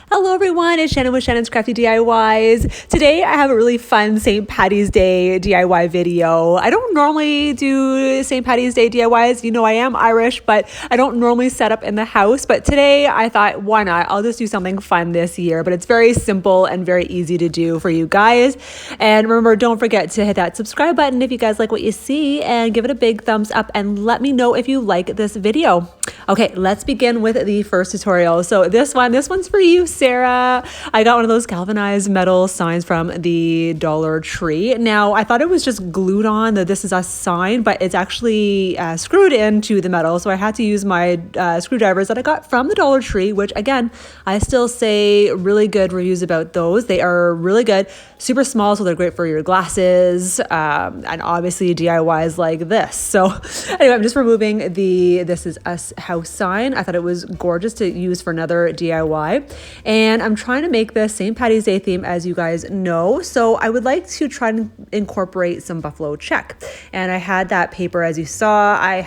Hello everyone, it's Shannon with Shannon's Crafty DIYs. Today I have a really fun St. Patty's Day DIY video. I don't normally do St. Patty's Day DIYs. You know I am Irish, but I don't normally set up in the house. But today I thought, why not? I'll just do something fun this year. But it's very simple and very easy to do for you guys. And remember, don't forget to hit that subscribe button if you guys like what you see, and give it a big thumbs up and let me know if you like this video. Okay, let's begin with the first tutorial. So this one's for you, Sarah. I got one of those galvanized metal signs from the Dollar Tree. Now, I thought it was just glued on the "This Is Us" sign, but it's actually screwed into the metal. So I had to use my screwdrivers that I got from the Dollar Tree, which again, I still say really good reviews about those. They are really good, super small, so they're great for your glasses, and obviously DIYs like this. So anyway, I'm just removing the "This Is Us" house sign. I thought it was gorgeous to use for another DIY. And I'm trying to make this St. Patty's Day theme, as you guys know. So I would like to try and incorporate some buffalo check. And I had that paper, as you saw. I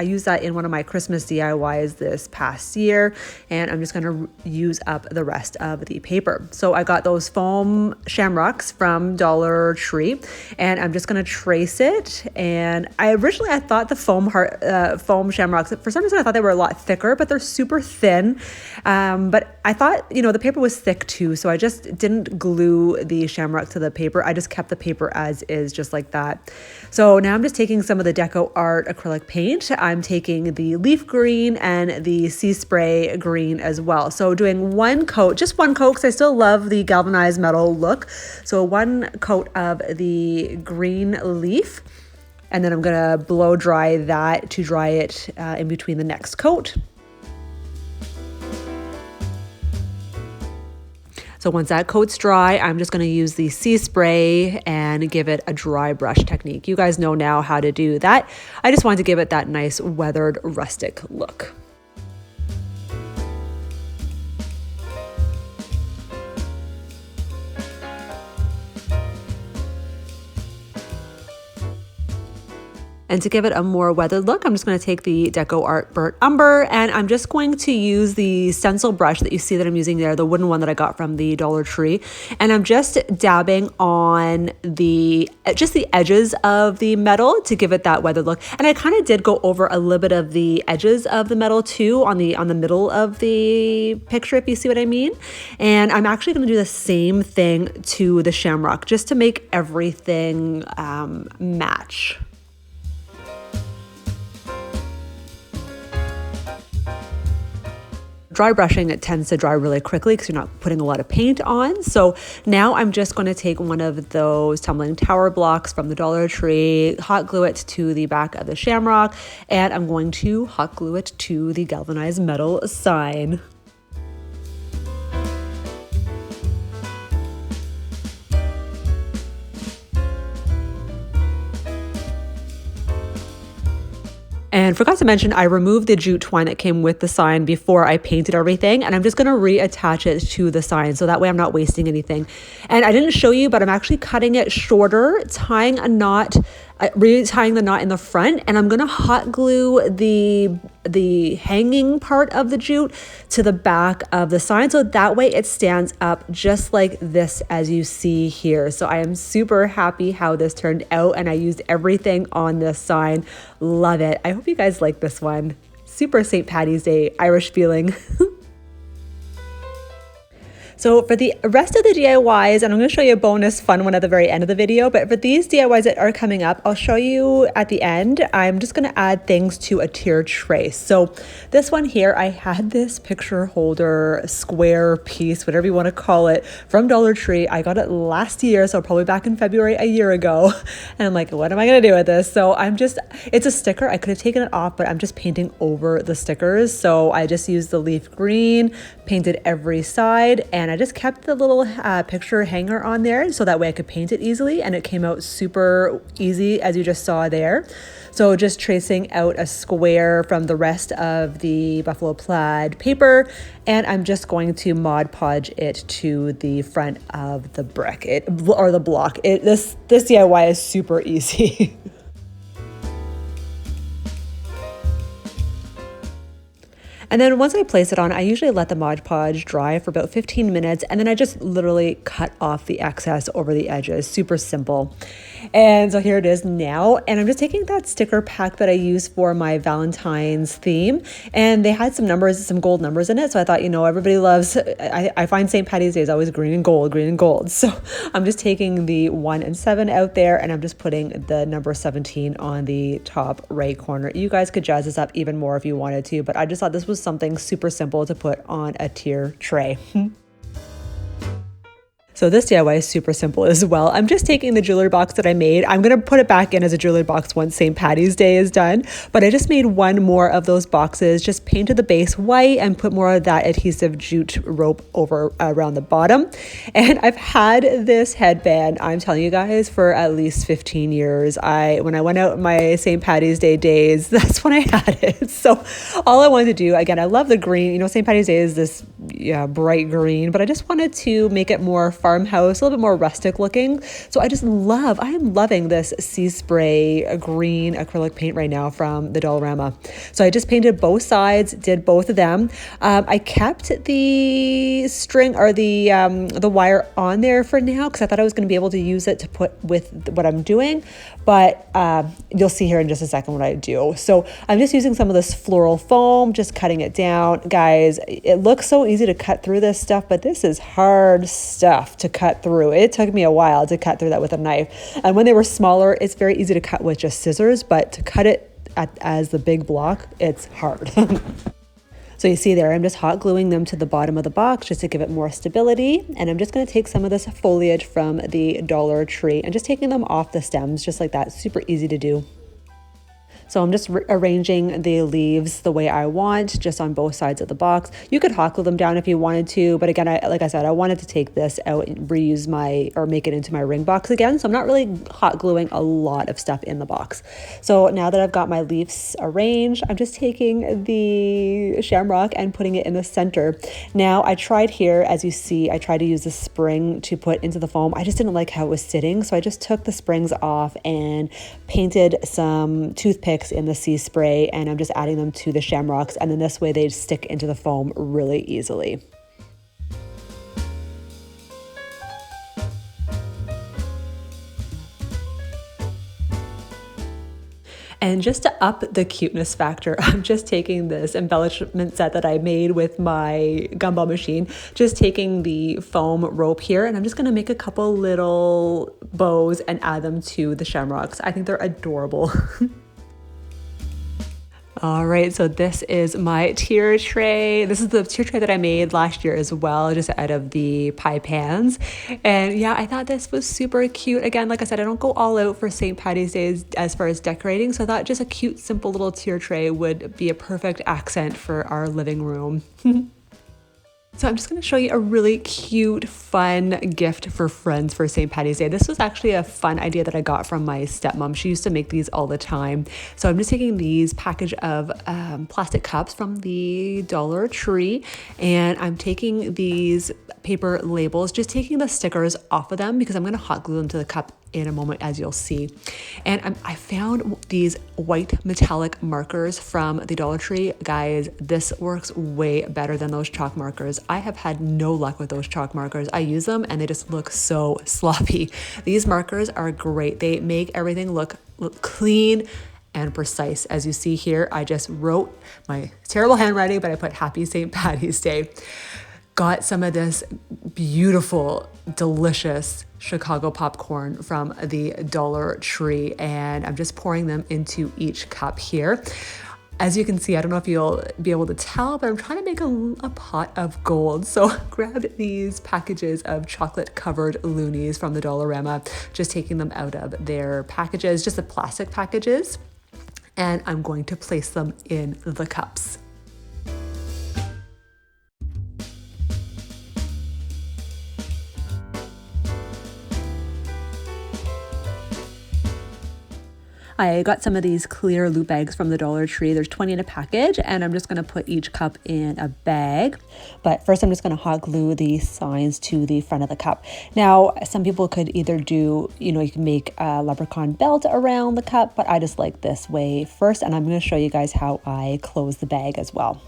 used that in one of my Christmas DIYs this past year. And I'm just going to use up the rest of the paper. So I got those foam shamrocks from Dollar Tree. And I'm just going to trace it. And I thought the foam shamrocks, for some reason I thought they were a lot thicker, but they're super thin. But I thought, the paper was thick too, so I just didn't glue the shamrock to the paper. I just kept the paper as is, just like that. So now I'm just taking some of the Decor Art acrylic paint. I'm taking the leaf green and the sea spray green as well. So doing one coat, just one coat, because I still love the galvanized metal look. So one coat of the green leaf. And then I'm gonna blow dry that to dry it in between the next coat. So once that coat's dry, I'm just gonna use the sea spray and give it a dry brush technique. You guys know now how to do that. I just wanted to give it that nice weathered rustic look. And to give it a more weathered look, I'm just going to take the Decor Art Burnt Umber, and I'm just going to use the stencil brush that you see that I'm using there, the wooden one that I got from the Dollar Tree. And I'm just dabbing on just the edges of the metal to give it that weathered look. And I kind of did go over a little bit of the edges of the metal too on the middle of the picture, if you see what I mean. And I'm actually going to do the same thing to the shamrock, just to make everything match. Dry brushing, it tends to dry really quickly because you're not putting a lot of paint on. So now I'm just going to take one of those tumbling tower blocks from the Dollar Tree, hot glue it to the back of the shamrock, and I'm going to hot glue it to the galvanized metal sign. And forgot to mention, I removed the jute twine that came with the sign before I painted everything, and I'm just going to reattach it to the sign so that way I'm not wasting anything. And I didn't show you, but I'm actually cutting it shorter, tying a knot, retying the knot in the front, and I'm going to hot glue the hanging part of the jute to the back of the sign, so that way it stands up just like this, as you see here. So I am super happy how this turned out, and I used everything on this sign. Love it. I hope you guys like this one. Super St. Patty's Day Irish feeling. So for the rest of the DIYs, and I'm going to show you a bonus fun one at the very end of the video, but for these DIYs that are coming up, I'll show you at the end. I'm just going to add things to a tier tray. So this one here, I had this picture holder square piece, whatever you want to call it, from Dollar Tree. I got it last year, so probably back in February a year ago. And I'm like, what am I going to do with this? So it's a sticker. I could have taken it off, but I'm just painting over the stickers. So I just used the leaf green, painted every side, and I just kept the little picture hanger on there so that way I could paint it easily, and it came out super easy, as you just saw there. So just tracing out a square from the rest of the buffalo plaid paper, and I'm just going to Mod Podge it to the front of the brick or the block. This DIY is super easy. And then once I place it on, I usually let the Mod Podge dry for about 15 minutes, and then I just literally cut off the excess over the edges. Super simple. And so here it is now, and I'm just taking that sticker pack that I used for my Valentine's theme, and they had some numbers, some gold numbers in it, so I thought, you know, everybody loves, I find St. Patty's Day is always green and gold. So I'm just taking the 1 and 7 out there, and I'm just putting the number 17 on the top right corner. You guys could jazz this up even more if you wanted to, but I just thought this was something super simple to put on a tier tray. So this DIY is super simple as well. I'm just taking the jewelry box that I made. I'm going to put it back in as a jewelry box once St. Patty's Day is done. But I just made one more of those boxes, just painted the base white and put more of that adhesive jute rope over around the bottom. And I've had this headband, I'm telling you guys, for at least 15 years. When I went out my St. Patty's Day days, that's when I had it. So all I wanted to do, again, I love the green. You know, St. Patty's Day is this bright green, but I just wanted to make it more Farmhouse, a little bit more rustic looking. So I am loving this Sea Spray green acrylic paint right now from the Dollarama. So I just painted both sides, did both of them. I kept the string or the wire on there for now because I thought I was going to be able to use it to put with what I'm doing, but you'll see here in just a second what I do. So I'm just using some of this floral foam, just cutting it down. Guys, it looks so easy to cut through this stuff, but this is hard stuff to cut through. It took me a while to cut through that with a knife. And when they were smaller, it's very easy to cut with just scissors, but to cut it as the big block, it's hard. So you see there, I'm just hot gluing them to the bottom of the box just to give it more stability. And I'm just going to take some of this foliage from the Dollar Tree and just taking them off the stems just like that. Super easy to do. So I'm just arranging the leaves the way I want, just on both sides of the box. You could hot glue them down if you wanted to, but again, like I said, I wanted to take this out and make it into my ring box again. So I'm not really hot gluing a lot of stuff in the box. So now that I've got my leaves arranged, I'm just taking the shamrock and putting it in the center. Now I tried here, as you see, I tried to use the spring to put into the foam. I just didn't like how it was sitting. So I just took the springs off and painted some toothpicks in the Sea Spray, and I'm just adding them to the shamrocks, and then this way they stick into the foam really easily. And just to up the cuteness factor, I'm just taking this embellishment set that I made with my gumball machine, just taking the foam rope here, and I'm just gonna make a couple little bows and add them to the shamrocks. I think they're adorable. All right, so this is my tier tray. This is the tier tray that I made last year as well, just out of the pie pans. And yeah, I thought this was super cute. Again, like I said, I don't go all out for St. Patty's Day as far as decorating, so I thought just a cute, simple little tier tray would be a perfect accent for our living room. So I'm just going to show you a really cute, fun gift for friends for St. Patty's Day. This was actually a fun idea that I got from my stepmom. She used to make these all the time. So I'm just taking these package of plastic cups from the Dollar Tree, and I'm taking these paper labels, just taking the stickers off of them because I'm going to hot glue them to the cup in a moment, as you'll see. And I found these white metallic markers from the Dollar Tree. Guys, this works way better than those chalk markers. I have had no luck with those chalk markers. I use them and they just look so sloppy. These markers are great. They make everything look clean and precise. As you see here, I just wrote my terrible handwriting, but I put Happy St. Patty's Day. Got some of this beautiful, delicious Chicago popcorn from the Dollar Tree, and I'm just pouring them into each cup here. As you can see, I don't know if you'll be able to tell, but I'm trying to make a pot of gold. So grabbed these packages of chocolate covered loonies from the Dollarama, just taking them out of their packages, just the plastic packages, and I'm going to place them in the cups. I got some of these clear loot bags from the Dollar Tree. There's 20 in a package, and I'm just going to put each cup in a bag. But first, I'm just going to hot glue the signs to the front of the cup. Now, some people could either do, you can make a leprechaun belt around the cup, but I just like this way first, and I'm going to show you guys how I close the bag as well.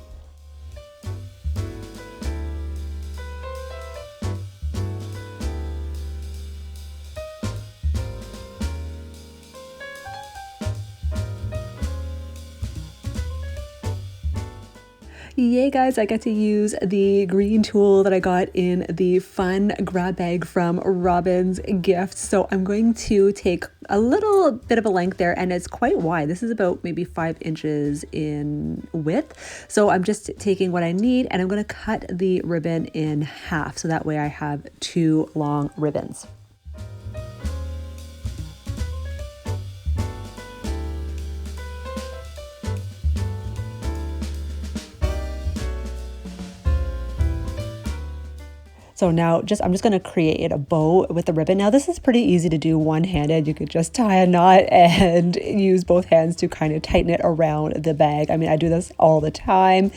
Yay guys, I get to use the green tulle that I got in the fun grab bag from Robin's Gift. So I'm going to take a little bit of a length there, and it's quite wide. This is about maybe 5 inches in width. So I'm just taking what I need and I'm going to cut the ribbon in half. So that way I have 2 long ribbons. So now I'm just going to create a bow with the ribbon. Now this is pretty easy to do one-handed. You could just tie a knot and use both hands to kind of tighten it around the bag. I mean, I do this all the time.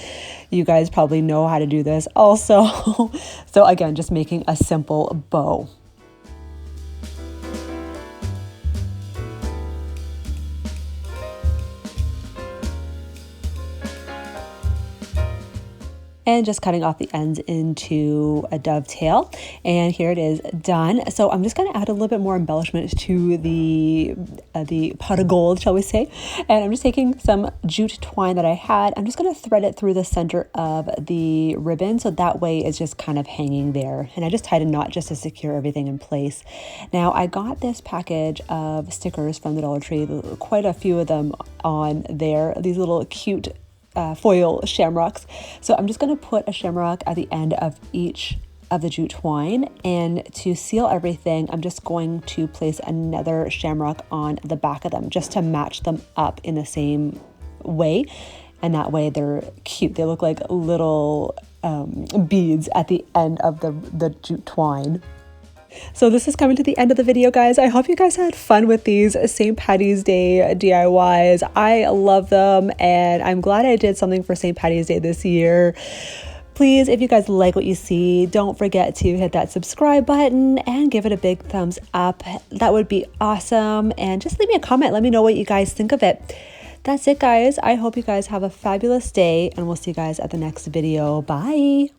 You guys probably know how to do this also. So again, just making a simple bow. And just cutting off the ends into a dovetail, and here it is done. So I'm just going to add a little bit more embellishment to the pot of gold, shall we say, and I'm just taking some jute twine that I had. I'm just going to thread it through the center of the ribbon, so that way it's just kind of hanging there, and I just tied a knot just to secure everything in place. Now I got this package of stickers from the Dollar Tree, quite a few of them on there, these little cute foil shamrocks. So I'm just going to put a shamrock at the end of each of the jute twine, and to seal everything I'm just going to place another shamrock on the back of them just to match them up in the same way, and that way they're cute. They look like little beads at the end of the jute twine. So this is coming to the end of the video, guys. I hope you guys had fun with these St. Patty's Day DIYs. I love them, and I'm glad I did something for St. Patty's Day this year. Please, if you guys like what you see, don't forget to hit that subscribe button and give it a big thumbs up. That would be awesome. And just leave me a comment. Let me know what you guys think of it. That's it, guys. I hope you guys have a fabulous day, and we'll see you guys at the next video. Bye.